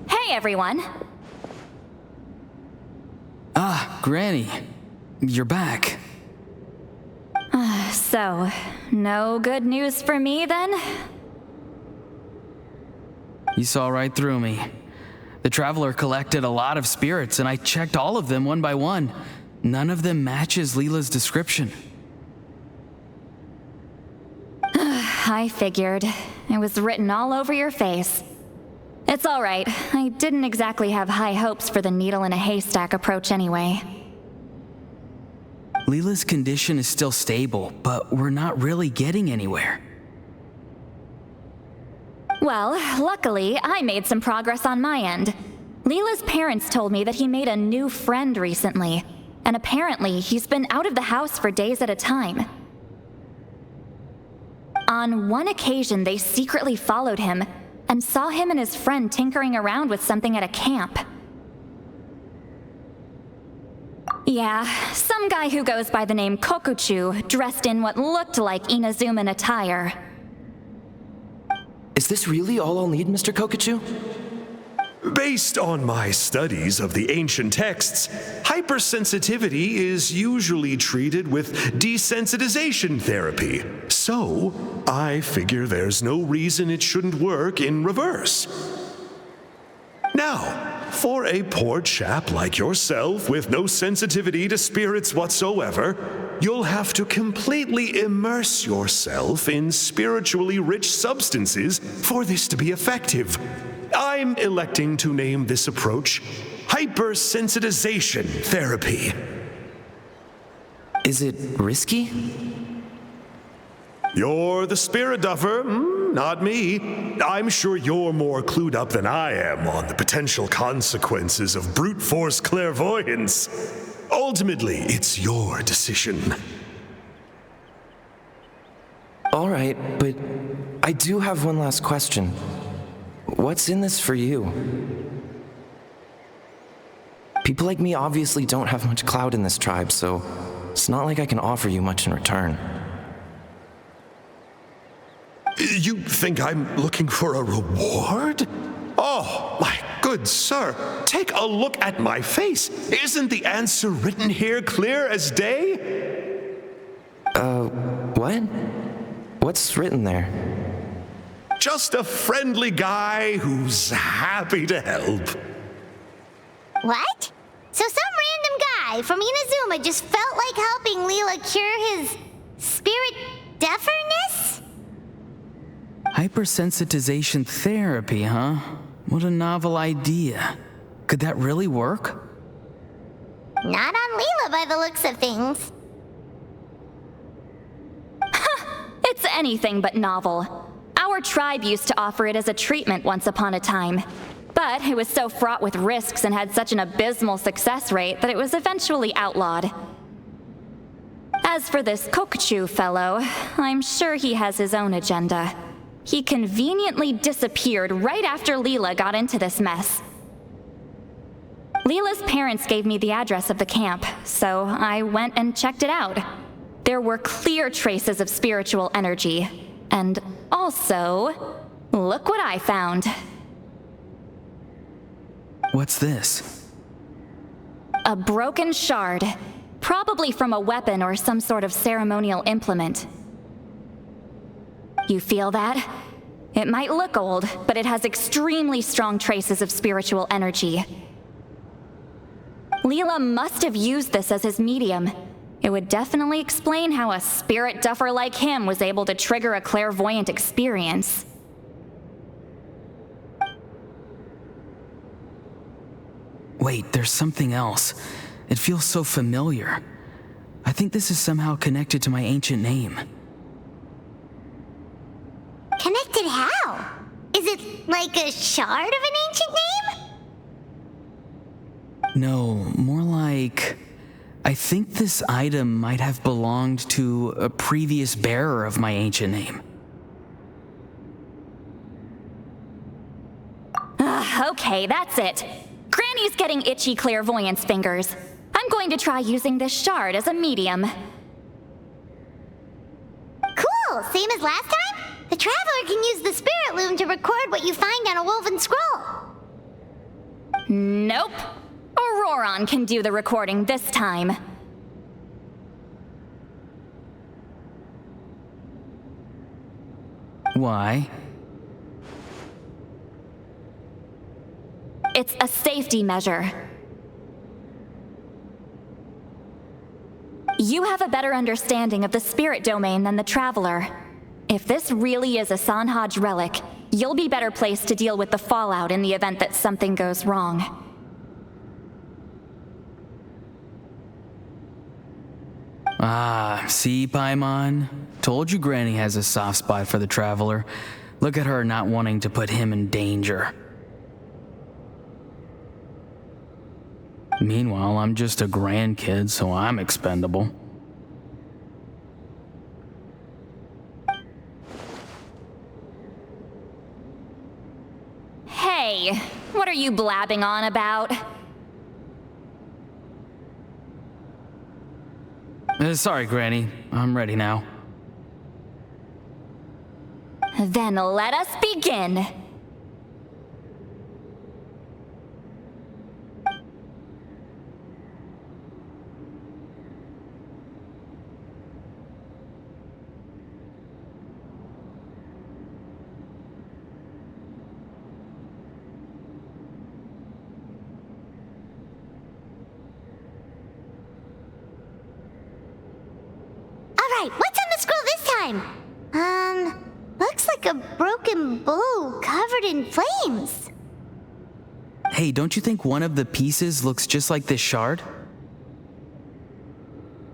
Hey, everyone. Ah, Granny. You're back. So, no good news for me then? You saw right through me. The Traveler collected a lot of spirits, and I checked all of them one by one. None of them matches Leyla's description. I figured. It was written all over your face. It's all right. I didn't exactly have high hopes for the needle in a haystack approach anyway. Leyla's condition is still stable, but we're not really getting anywhere. Well, luckily, I made some progress on my end. Leyla's parents told me that he made a new friend recently, and apparently he's been out of the house for days at a time. On one occasion, they secretly followed him and saw him and his friend tinkering around with something at a camp. Yeah, some guy who goes by the name Kokuchu, dressed in what looked like Inazuman attire. Is this really all I'll need, Mr. Kokuchu? Based on my studies of the ancient texts, hypersensitivity is usually treated with desensitization therapy. So, I figure there's no reason it shouldn't work in reverse. Now, for a poor chap like yourself with no sensitivity to spirits whatsoever, you'll have to completely immerse yourself in spiritually rich substances for this to be effective. I'm electing to name this approach hypersensitization therapy. Is it risky? You're the spirit duffer, not me. I'm sure you're more clued up than I am on the potential consequences of brute force clairvoyance. Ultimately, it's your decision. All right, but I do have one last question. What's in this for you? People like me obviously don't have much clout in this tribe, so it's not like I can offer you much in return. You think I'm looking for a reward? Oh, my good sir, take a look at my face. Isn't the answer written here clear as day? What? What's written there? Just a friendly guy who's happy to help. What? So some random guy from Inazuma just felt like helping Leyla cure his spirit deafness? Hypersensitization therapy, huh? What a novel idea. Could that really work? Not on Leyla by the looks of things. It's anything but novel. Our tribe used to offer it as a treatment once upon a time. But it was so fraught with risks and had such an abysmal success rate that it was eventually outlawed. As for this Kokuchu fellow, I'm sure he has his own agenda. He conveniently disappeared right after Leyla got into this mess. Leyla's parents gave me the address of the camp, so I went and checked it out. There were clear traces of spiritual energy. And also, look what I found. What's this? A broken shard, probably from a weapon or some sort of ceremonial implement. You feel that? It might look old, but it has extremely strong traces of spiritual energy. Leyla must have used this as his medium. It would definitely explain how a spirit duffer like him was able to trigger a clairvoyant experience. Wait, there's something else. It feels so familiar. I think this is somehow connected to my ancient name. Connected how? Is it like a shard of an ancient name? No, more like... I think this item might have belonged to a previous bearer of my ancient name. Okay, that's it. Grant Granny's getting itchy clairvoyance fingers. I'm going to try using this shard as a medium. Cool, same as last time? The Traveler can use the Spirit Loom to record what you find on a woven scroll. Nope. Ororon can do the recording this time. Why? It's a safety measure. You have a better understanding of the spirit domain than the Traveler. If this really is a Sanhaj relic, you'll be better placed to deal with the fallout in the event that something goes wrong. Ah, see, Paimon? Told you Granny has a soft spot for the Traveler. Look at her not wanting to put him in danger. Meanwhile, I'm just a grandkid, so I'm expendable. Hey, what are you blabbing on about? Sorry, Granny. I'm ready now. Then let us begin. Alright, what's on the scroll this time? Looks like a broken bow covered in flames. Hey, don't you think one of the pieces looks just like this shard?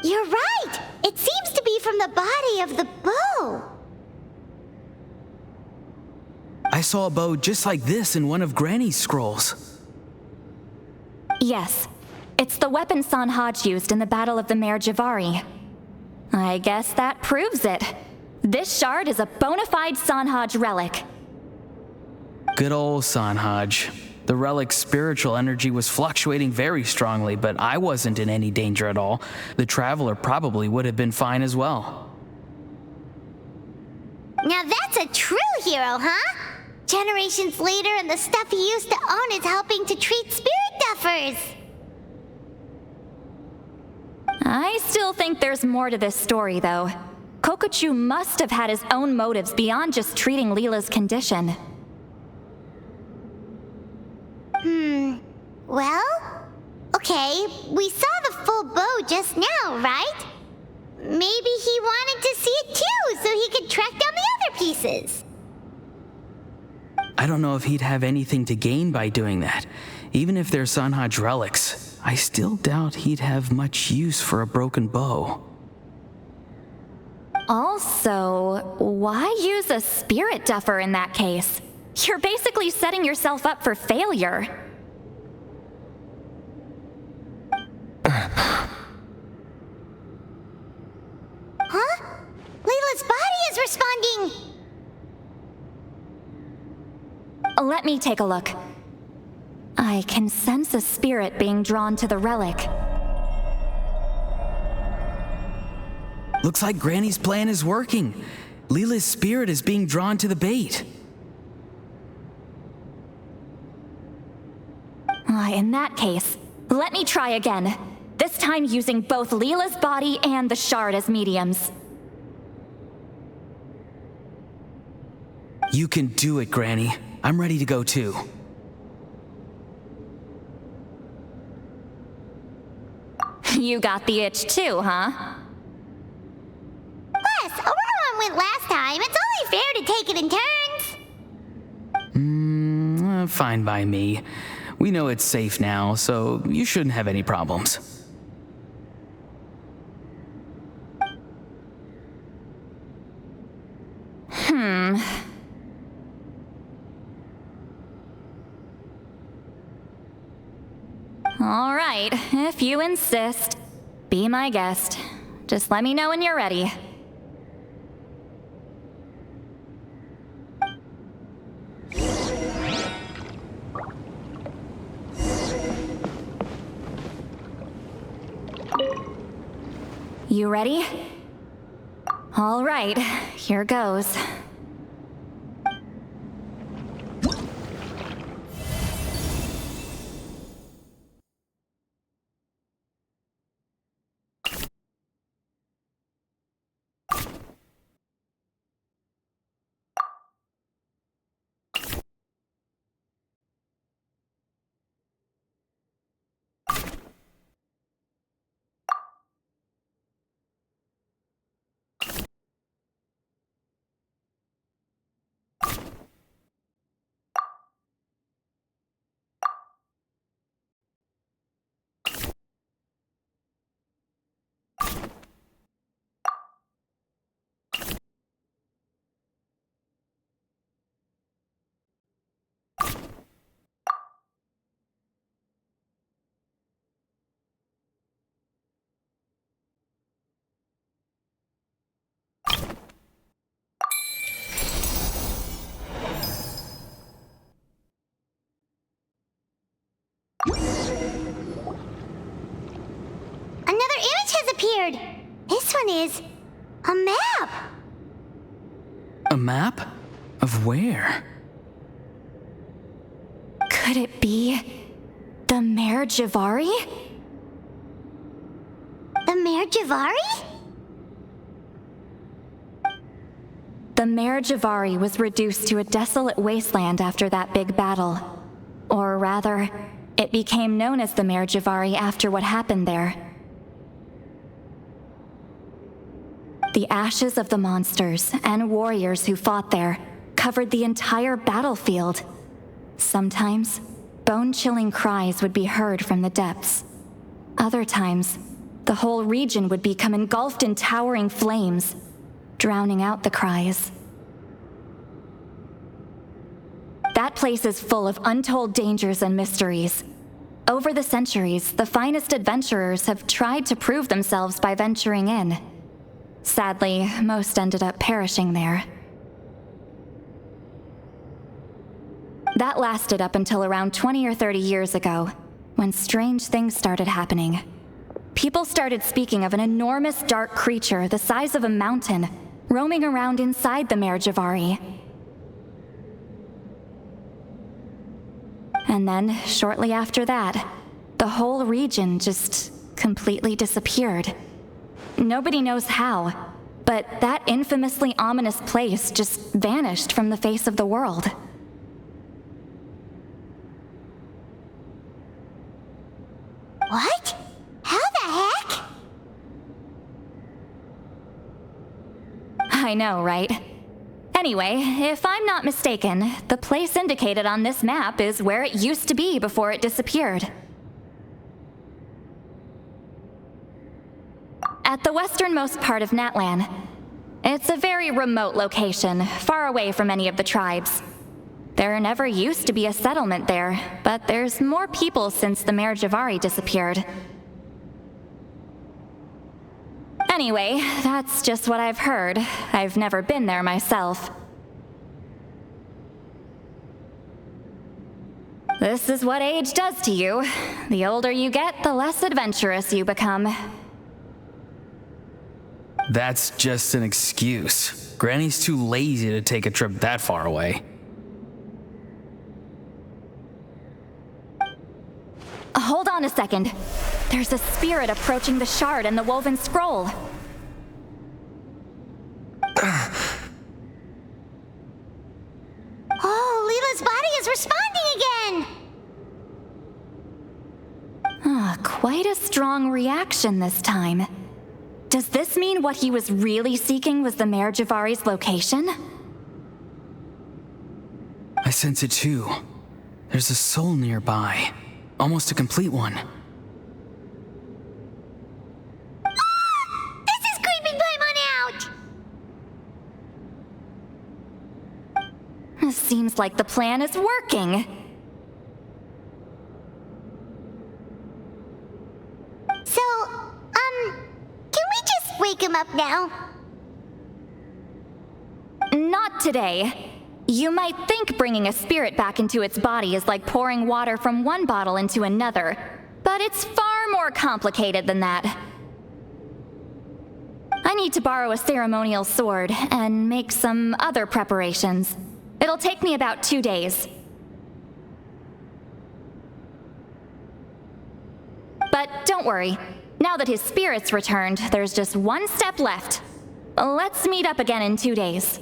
You're right! It seems to be from the body of the bow. I saw a bow just like this in one of Granny's scrolls. Yes, it's the weapon Sanhaj used in the Battle of the Mare Javari. I guess that proves it. This shard is a bona fide Sanhaj relic. Good old Sanhaj. The relic's spiritual energy was fluctuating very strongly, but I wasn't in any danger at all. The Traveler probably would have been fine as well. Now that's a true hero, huh? Generations later and the stuff he used to own is helping to treat spirit duffers. I still think there's more to this story, though. Kokochu must have had his own motives beyond just treating Leyla's condition. Well? Okay, we saw the full bow just now, right? Maybe he wanted to see it too, so he could track down the other pieces. I don't know if he'd have anything to gain by doing that. Even if they're Sanhaj relics, I still doubt he'd have much use for a broken bow. Also, why use a spirit duffer in that case? You're basically setting yourself up for failure. Huh? Leyla's body is responding! Let me take a look. I can sense a spirit being drawn to the relic. Looks like Granny's plan is working. Leyla's spirit is being drawn to the bait. In that case, let me try again. This time using both Leyla's body and the shard as mediums. You can do it, Granny. I'm ready to go too. You got the itch too, huh? Plus, Ororon went last time. It's only fair to take it in turns. Fine by me. We know it's safe now, so you shouldn't have any problems. All right, if you insist. Be my guest. Just let me know when you're ready. You ready? All right, here goes. Another image has appeared. This one is a map. A map? Of where? Could it be the Mare Javari? The Mare Javari? The Mare Javari was reduced to a desolate wasteland after that big battle. Or rather, it became known as the Mare Javari after what happened there. The ashes of the monsters and warriors who fought there covered the entire battlefield. Sometimes, bone-chilling cries would be heard from the depths. Other times, the whole region would become engulfed in towering flames, drowning out the cries. That place is full of untold dangers and mysteries. Over the centuries, the finest adventurers have tried to prove themselves by venturing in. Sadly, most ended up perishing there. That lasted up until around 20 or 30 years ago, when strange things started happening. People started speaking of an enormous dark creature the size of a mountain, roaming around inside the Mare Javari. And then, shortly after that, the whole region just completely disappeared. Nobody knows how, but that infamously ominous place just vanished from the face of the world. What? How the heck? I know, right? Anyway, if I'm not mistaken, the place indicated on this map is where it used to be before it disappeared. At the westernmost part of Natlan. It's a very remote location, far away from any of the tribes. There never used to be a settlement there, but there's more people since the Mare Javari disappeared. Anyway, that's just what I've heard. I've never been there myself. This is what age does to you. The older you get, the less adventurous you become. That's just an excuse. Granny's too lazy to take a trip that far away. Hold on a second. There's a spirit approaching the shard and the woven scroll. Oh, Leela's body is responding again! Quite a strong reaction this time. Does this mean what he was really seeking was the Mare Javari's location? I sense it too. There's a soul nearby. Almost a complete one. This is creeping Paimon out! Seems like the plan is working. So, can we just wake him up now? Not today. You might think bringing a spirit back into its body is like pouring water from one bottle into another, but it's far more complicated than that. need to borrow a ceremonial sword and make some other preparations. It'll take me about 2 days. But don't worry. Now that his spirit's returned, there's just one step left. Let's meet up again in 2 days.